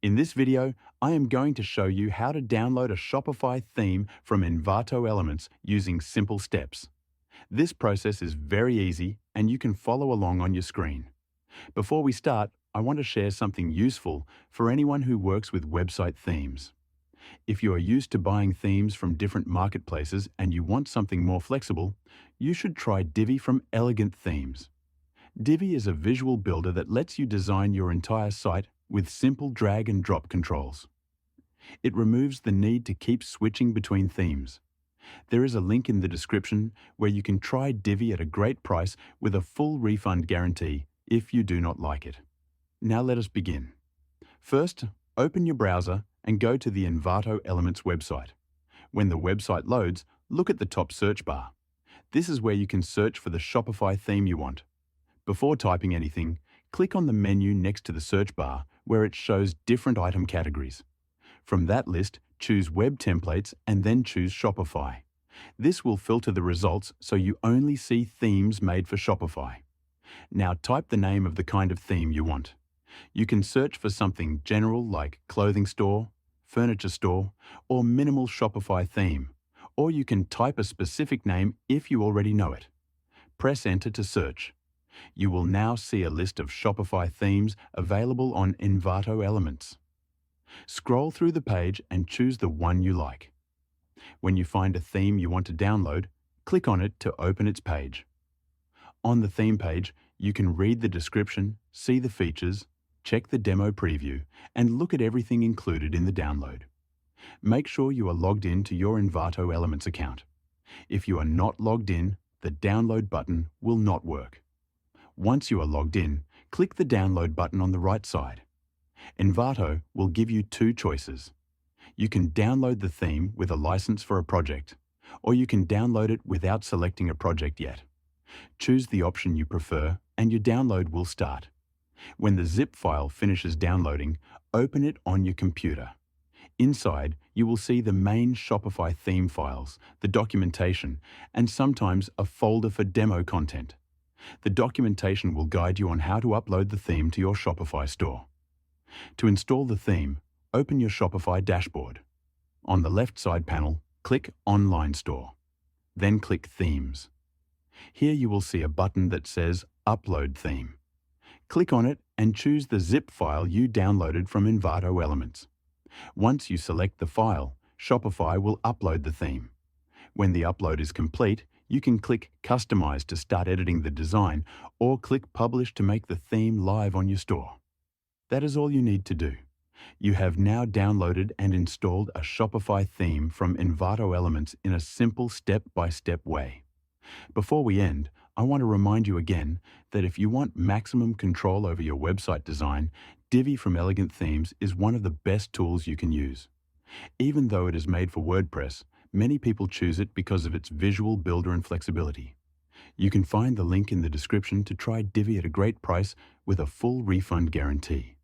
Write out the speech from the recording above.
In this video, I am going to show you how to download a Shopify theme from Envato Elements using simple steps. This process is very easy and you can follow along on your screen. Before we start, I want to share something useful for anyone who works with website themes. If you are used to buying themes from different marketplaces and you want something more flexible, you should try Divi from Elegant Themes. Divi is a visual builder that lets you design your entire site with simple drag and drop controls. It removes the need to keep switching between themes. There is a link in the description where you can try Divi at a great price with a full refund guarantee if you do not like it. Now let us begin. First, open your browser and go to the Envato Elements website. When the website loads, look at the top search bar. This is where you can search for the Shopify theme you want. Before typing anything, click on the menu next to the search bar where it shows different item categories. From that list, choose Web Templates and then choose Shopify. This will filter the results so you only see themes made for Shopify. Now type the name of the kind of theme you want. You can search for something general like clothing store, furniture store, or minimal Shopify theme, or you can type a specific name if you already know it. Press Enter to search. You will now see a list of Shopify themes available on Envato Elements. Scroll through the page and choose the one you like. When you find a theme you want to download, click on it to open its page. On the theme page, you can read the description, see the features, check the demo preview, and look at everything included in the download. Make sure you are logged in to your Envato Elements account. If you are not logged in, the download button will not work. Once you are logged in, click the download button on the right side. Envato will give you two choices. You can download the theme with a license for a project, or you can download it without selecting a project yet. Choose the option you prefer and your download will start. When the zip file finishes downloading, open it on your computer. Inside, you will see the main Shopify theme files, the documentation, and sometimes a folder for demo content. The documentation will guide you on how to upload the theme to your Shopify store. To install the theme, open your Shopify dashboard. On the left side panel, click Online Store. Then click Themes. Here you will see a button that says Upload Theme. Click on it and choose the zip file you downloaded from Envato Elements. Once you select the file, Shopify will upload the theme. When the upload is complete, you can click Customize to start editing the design or click Publish to make the theme live on your store. That is all you need to do. You have now downloaded and installed a Shopify theme from Envato Elements in a simple step-by-step way. Before we end, I want to remind you again that if you want maximum control over your website design, Divi from Elegant Themes is one of the best tools you can use. Even though it is made for WordPress, many people choose it because of its visual builder and flexibility. You can find the link in the description to try Divi at a great price with a full refund guarantee.